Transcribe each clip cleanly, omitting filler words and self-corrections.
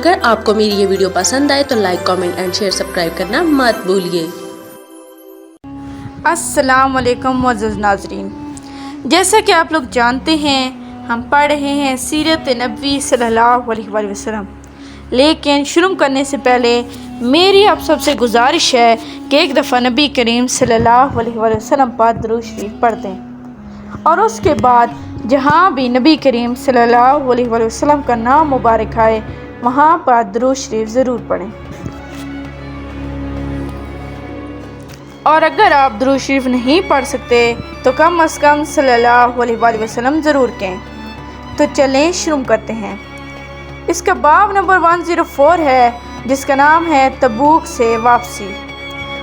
अगर आपको मेरी ये वीडियो पसंद आए तो like, comment and share, subscribe करना मत भूलिए। अस्सलाम वालेकुम मुअज़्ज़ज़ नाज़रीन, जैसा कि आप लोग जानते हैं हम पढ़ रहे हैं सीरत नबी सल्लल्लाहु अलैहि वसल्लम। लेकिन शुरू करने से पहले मेरी आप सबसे गुजारिश है कि एक दफ़ा नबी करीम सल्लल्लाहु अलैहि वसल्लम पर दुरूद शरीफ पढ़ दें और उसके बाद जहाँ भी नबी करीम सल्लल्लाहु अलैहि वसल्लम का नाम मुबारक आए वहाँ पर दुरूद शरीफ ज़रूर पढ़ें। और अगर आप दुरूद शरीफ नहीं पढ़ सकते तो कम अज़ कम सल्लल्लाहु अलैहि वसल्लम ज़रूर कहें। तो चलें शुरू करते हैं। इसका बाब नंबर 104 है जिसका नाम है तबूक से वापसी।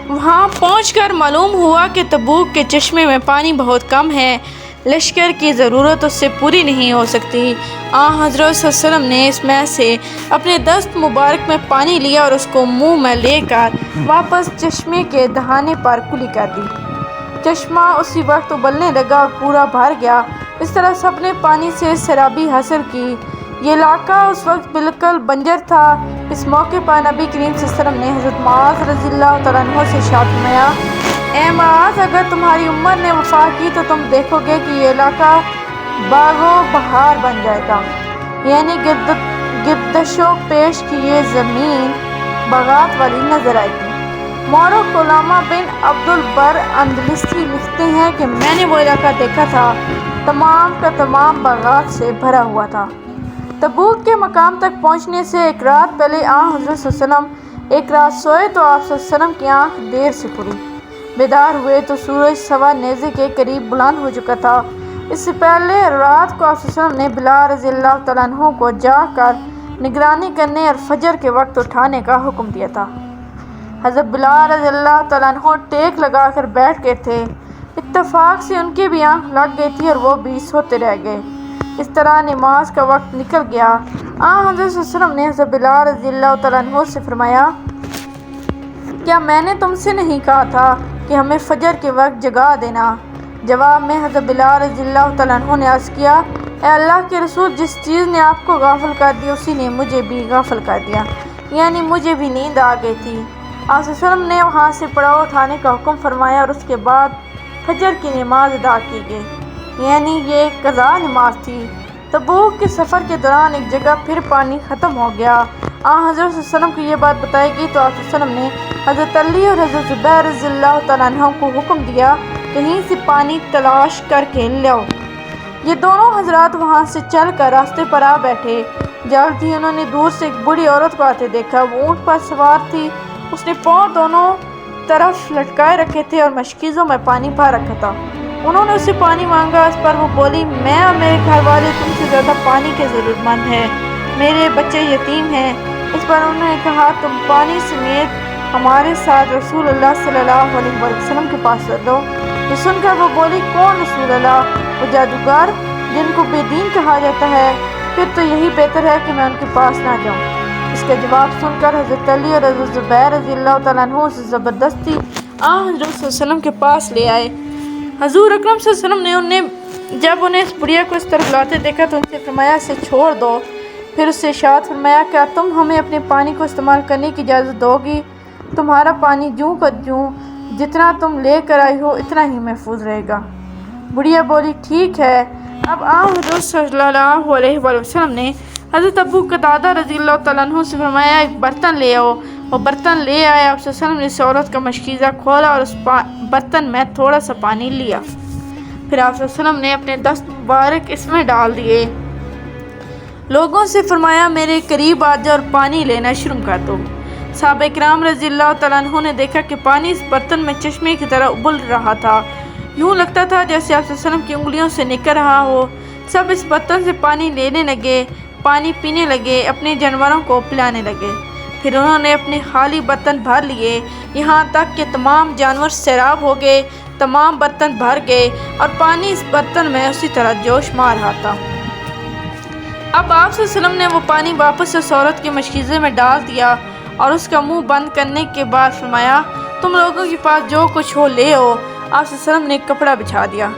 वहाँ पहुंचकर मालूम हुआ कि तबूक के चश्मे में पानी बहुत कम है, लश्कर की ज़रूरत उससे पूरी नहीं हो सकती। हज़रत सल्लल्लाहु अलैहि वसल्लम ने इसमें से अपने दस्त मुबारक में पानी लिया और उसको मुंह में लेकर वापस चश्मे के दहाने पर कुली कर दी। चश्मा उसी वक्त उबलने लगा और पूरा भर गया। इस तरह सबने पानी से सराबी हासिल की। ये इलाका उस वक्त बिल्कुल बंजर था। इस मौके पर नबी करीम सल्लल्लाहु अलैहि वसल्लम ने हज़रत मुआज़ रज़ियल्लाहु तआला अन्हु से इरशाद फरमाया, ए मुआज़, अगर तुम्हारी उम्मत ने वफा की तो तुम देखोगे कि ये इलाका बागो बहार बन जाएगा, यानी गिरदशो पेश की ये ज़मीन बागात वाली नज़र आएगी। मौरख उलामा बिन अब्दुल बर अंदलसी लिखते हैं कि मैंने वो इलाका देखा था, तमाम का तमाम बागात से भरा हुआ था। तबूक के मकाम तक पहुँचने से एक रात पहले हज़रत सल्लल्लाहु अलैहि वसल्लम एक रात सोए तो आप सल्लल्लाहु अलैहि वसल्लम की आँख देर से खुली। बेदार हुए तो सूरज सवा नेज़े के करीब बुलंद हो चुका था। इससे पहले रात को आप सल्लल्लाहु अलैहि वसल्लम ने बिलाल रज़ियल्लाहु तआला अन्हु को जाकर निगरानी करने और फजर के वक्त उठाने का हुक्म दिया था। हज़रत बिलाल रज़ियल्लाहु तआला अन्हु टेक लगा कर बैठ गए थे। इत्तफाक से उनकी भी आँख लग गई थी और वो भी सोते रह गए। इस तरह नमाज का वक्त निकल गया। हज़रत सल्लल्लाहु अलैहि वसल्लम ने हज़रत बिलाल रज़ियल्लाहु तआला अन्हु से फरमाया, क्या मैंने तुमसे नहीं कहा था कि हमें फजर के वक्त जगा देना? जवाब में हज़रत बिलाल रज़ियल्लाहु तआला अन्हु ने अर्ज़ किया, ए अल्लाह के रसूल, जिस चीज़ ने आपको गाफिल कर दिया उसी ने मुझे भी गाफिल कर दिया, यानी मुझे भी नींद आ गई थी। आप सल्लल्लाहु अलैहि वसल्लम ने वहाँ से पड़ाव उठाने का हुक्म फरमाया और उसके बाद फजर की नमाज अदा की गई, यानी ये कज़ा नमाज थी। तबूक के सफ़र के दौरान एक जगह फिर पानी ख़त्म हो गया। हज़रत सल्लल्लाहु अलैहि वसल्लम को ये बात बताई गई तो आप सल्लल्लाहु अलैहि वसल्लम ने हज़रत अली और हज़रत ज़ुबैर रज़ियल्लाहु तआला अन्हुम को हुक्म दिया कहीं से पानी तलाश करके लाओ। ये दोनों हजरात वहाँ से चल कर रास्ते पर आ बैठे। जल्द ही उन्होंने दूर से एक बूढ़ी औरत को आते देखा। वो ऊँट पर सवार थी। उसने पाँव दोनों तरफ लटकाए रखे थे और मशकीज़ों में पानी भर रखा था। उन्होंने उससे पानी मांगा। इस पर वो बोली, मैं और मेरे घर वाले तुमसे ज़्यादा पानी के ज़रूरतमंद हैं, मेरे बच्चे यतीम हैं। इस पर उन्होंने कहा, तुम पानी समेत हमारे साथ रसूलुल्लाह सल्लल्लाहु अलैहि वसल्लम के पास चलो। ये सुनकर वो बोली, कौन रसूलुल्लाह? वो जादूगर जिनको बेदीन कहा जाता है। फिर तो यही बेहतर है कि मैं उनके पास ना जाऊँ। इसका जवाब सुनकर हज़रत अली और हज़रत ज़ुबैर रज़ियल्लाहु तआला अन्हु से ज़बरदस्ती हज़रत सल्लल्लाहु अलैहि वसल्लम के पास ले आए। हज़ूर अकरम सल्लल्लाहु अलैहि वसल्लम ने जब उन्हें इस बुढ़िया को इस तरफ लाते देखा तो उनसे फरमाया, इसे छोड़ दो। फिर उससे इरशाद फरमाया, क्या तुम हमें अपने पानी को इस्तेमाल करने की इजाज़त दोगी? तुम्हारा पानी जूँ का जूँ जितना तुम ले कर आई हो इतना ही महफूज रहेगा। बुढ़िया बोली, ठीक है। अब हज़रत सल्लल्लाहु अलैहि वसल्लम ने हज़रत अबू कतादा रज़ियल्लाहु तआला अन्हु से फरमाया, एक बर्तन ले आओ। वो बर्तन ले आया। आप सल्लल्लाहु अलैहि वसल्लम ने इस औरत का मशकीज़ा खोला और उस बर्तन में थोड़ा सा पानी लिया। फिर आप सल्लल्लाहु अलैहि वसल्लम ने अपने दस्त मुबारक इसमें डाल दिए। लोगों से फरमाया, मेरे करीब आ जाओ और पानी लेना शुरू कर दो। सहाबा इकराम रज़ियल्लाहु तआला अन्हु ने देखा कि पानी इस बर्तन में चश्मे की तरह उबल रहा था। यूँ लगता था जैसे आप सल्लल्लाहु अलैहि वसल्लम की उंगलियों से निकल रहा हो। सब इस बर्तन से पानी लेने लगे, पानी पीने लगे, अपने जानवरों को पिलाने लगे। फिर उन्होंने अपने खाली बर्तन भर लिए, यहाँ तक कि तमाम जानवर सैराब हो गए। तमाम बर्तन भर गए और पानी इस बर्तन में उसी तरह जोश मार रहा था। अब आप सल्लल्लाहु अलैहि वसल्लम ने वो पानी वापस उस औरत के मशकीज़े में डाल दिया और उसका मुंह बंद करने के बाद फरमाया, तुम लोगों के पास जो कुछ हो ले आओ। आप सल्लल्लाहु अलैहि वसल्लम ने कपड़ा बिछा दिया।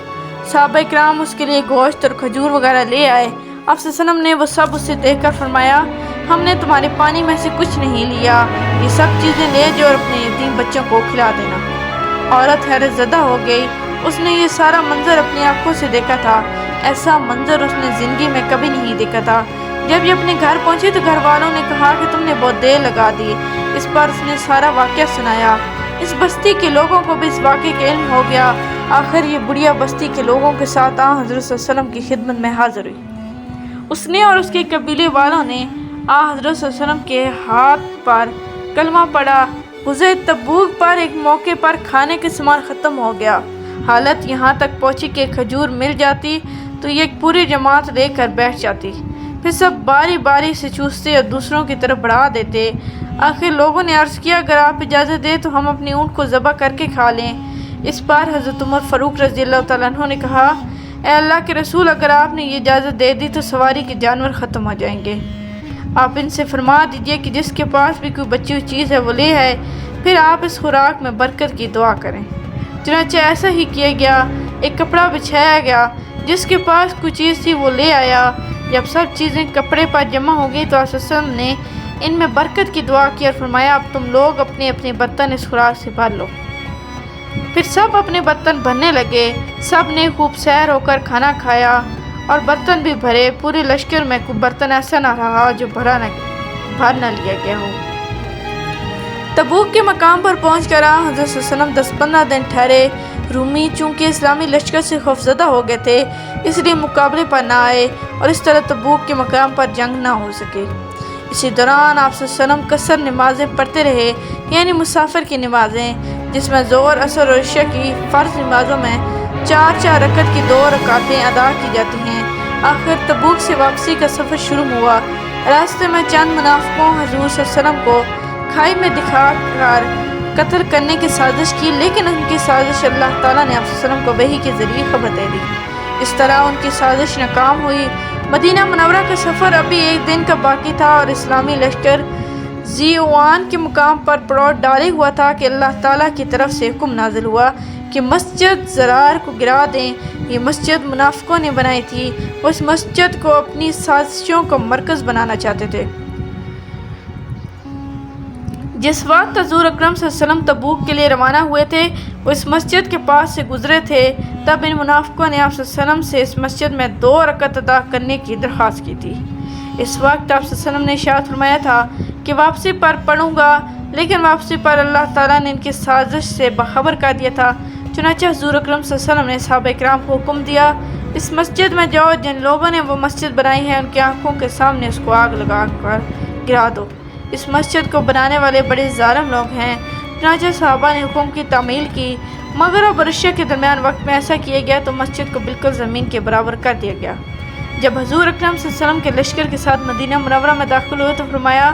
सहाबा इकराम उसके लिए गोश्त और खजूर वगैरह ले आए। आप सल्लल्लाहु अलैहि वसल्लम ने वो सब उसे देखकर फरमाया, ہم نے تمہارے پانی میں سے کچھ نہیں لیا، یہ سب چیزیں لے جو اور اپنے یتیم بچوں کو کھلا دینا۔ عورت حیرت زدہ ہو گئی، اس نے یہ سارا منظر اپنی آنکھوں سے دیکھا تھا، ایسا منظر اس نے زندگی میں کبھی نہیں دیکھا تھا۔ جب یہ اپنے گھر پہنچی تو گھر والوں نے کہا کہ تم نے بہت دیر لگا دی۔ اس پر اس نے سارا واقعہ سنایا۔ اس بستی کے لوگوں کو بھی اس واقعے کا علم ہو گیا۔ آخر یہ بڑھیا بستی کے لوگوں کے ساتھ حضرت صلی اللہ علیہ وسلم کی خدمت میں حاضر ہوئی۔ اس نے اور اس کے قبیلے والوں نے حضرت صلی اللہ علیہ وسلم کے ہاتھ پر کلمہ پڑھا۔ غزوہ تبوک پر ایک موقع پر کھانے کے سامان ختم ہو گیا۔ حالت یہاں تک پہنچی کہ کھجور مل جاتی تو یہ ایک پوری جماعت لے کر بیٹھ جاتی، پھر سب باری باری سے چوستے اور دوسروں کی طرف بڑھا دیتے۔ آخر لوگوں نے عرض کیا اگر آپ اجازت دیں تو ہم اپنی اونٹ کو ذبح کر کے کھا لیں۔ اس پر حضرت عمر فاروق رضی اللہ تعالیٰ عنہ نے کہا اے اللہ کے رسول، اگر آپ نے یہ اجازت دے دی تو سواری کے جانور ختم ہو جائیں گے۔ آپ ان سے فرما دیجئے کہ جس کے پاس بھی کوئی بچی ہوئی چیز ہے وہ لے آئے، پھر آپ اس خوراک میں برکت کی دعا کریں۔ چنانچہ ایسا ہی کیا گیا۔ ایک کپڑا بچھایا گیا، جس کے پاس کوئی چیز تھی وہ لے آیا۔ جب سب چیزیں کپڑے پر جمع ہو گئی تو آپ صلی اللہ علیہ وسلم نے ان میں برکت کی دعا کی اور فرمایا اب تم لوگ اپنے اپنے برتن اس خوراک سے بھر لو۔ پھر سب اپنے برتن بھرنے لگے۔ سب نے خوب سیر ہو کر کھانا کھایا اور برتن بھی بھرے۔ پورے لشکر میں کوئی برتن ایسا نہ رہا جو بھر نہ لیا گیا ہو۔ تبوک کے مقام پر پہنچ کر حضرت صلی اللہ علیہ وسلم 10-15 دن ٹھہرے۔ رومی چونکہ اسلامی لشکر سے خوفزدہ ہو گئے تھے اس لیے مقابلے پر نہ آئے اور اس طرح تبوک کے مقام پر جنگ نہ ہو سکے۔ اسی دوران آپ صلی اللہ علیہ وسلم قصر نمازیں پڑھتے رہے، یعنی مسافر کی نمازیں، جس میں ظہر، عصر اور عشاء کی فرض نمازوں میں 4 رکعت کی 2 رکعتیں ادا کی جاتی ہیں۔ آخر تبوک سے واپسی کا سفر شروع ہوا۔ راستے میں چند منافقوں حضور صلی اللہ علیہ وسلم کو کھائی میں دکھا کر قتل کرنے کی سازش کی، لیکن ان کی سازش اللہ تعالیٰ نے آپ صلی اللہ علیہ وسلم کو وحی کے ذریعے خبر دے دی۔ اس طرح ان کی سازش ناکام ہوئی۔ مدینہ منورہ کا سفر ابھی 1 دن کا باقی تھا اور اسلامی لشکر ذیوان کے مقام پر پڑاؤ ڈالے ہوا تھا کہ اللہ تعالیٰ کی طرف سے حکم نازل ہوا کہ مسجد زرار کو گرا دیں۔ یہ مسجد منافقوں نے بنائی تھی، وہ اس مسجد کو اپنی سازشوں کا مرکز بنانا چاہتے تھے۔ جس وقت حضور اکرم صلی اللہ علیہ وسلم تبوک کے لیے روانہ ہوئے تھے وہ اس مسجد کے پاس سے گزرے تھے، تب ان منافقوں نے آپ صلی اللہ علیہ وسلم سے اس مسجد میں 2 رکعت ادا کرنے کی درخواست کی تھی۔ اس وقت آپ صلی اللہ علیہ وسلم نے ارشاد فرمایا تھا کہ واپسی پر پڑھوں گا، لیکن واپسی پر اللہ تعالیٰ نے ان کی سازش سے باخبر کر دیا تھا۔ چنانچہ حضور اکرم صلی اللہ علیہ وسلم نے صحابہ کرام کو حکم دیا اس مسجد میں جاؤ، جن لوگوں نے وہ مسجد بنائی ہے ان کی آنکھوں کے سامنے اس کو آگ لگا کر گرا دو۔ اس مسجد کو بنانے والے بڑے ظالم لوگ ہیں۔ چنانچہ صحابہ نے حکم کی تعمیل کی۔ مغرب اور عشاء کے درمیان وقت میں ایسا کیا گیا تو مسجد کو بالکل زمین کے برابر کر دیا گیا۔ جب حضور اکرم صلی اللہ علیہ وسلم کے لشکر کے ساتھ مدینہ منورہ میں داخل ہوئے تو فرمایا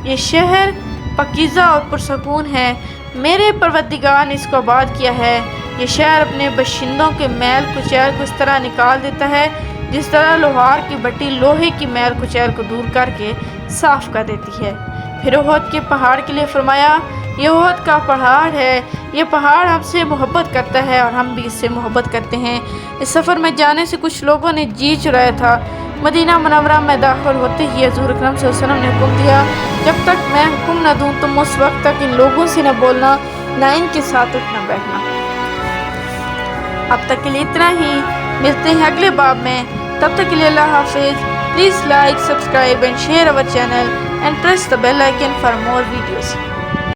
یہ شہر پاکیزہ اور پرسکون ہے، میرے پروردگار نے اس کو آباد کیا ہے۔ یہ شہر اپنے باشندوں کے میل کچیل کو اس طرح نکال دیتا ہے جس طرح لوہار کی بٹی لوہے کی میل کچیل کو دور کر کے صاف کر دیتی ہے۔ پھر احد کے پہاڑ کے لیے فرمایا یہ احد کا پہاڑ ہے، یہ پہاڑ ہم سے محبت کرتا ہے اور ہم بھی اس سے محبت کرتے ہیں۔ اس سفر میں جانے سے کچھ لوگوں نے جی چرایا تھا۔ مدینہ منورہ میں داخل ہوتے ہی حضور اکرم صلی اللہ علیہ وسلم نے حکم دیا جب تک میں حکم نہ دوں تم اس وقت تک ان لوگوں سے نہ بولنا نہ ان کے ساتھ اٹھنا بیٹھنا۔ اب تک کے لیے اتنا ہی، ملتے ہیں اگلے باب میں، تب تک کے لیے اللہ حافظ۔ Please like, subscribe and share our channel and press the bell icon for more videos.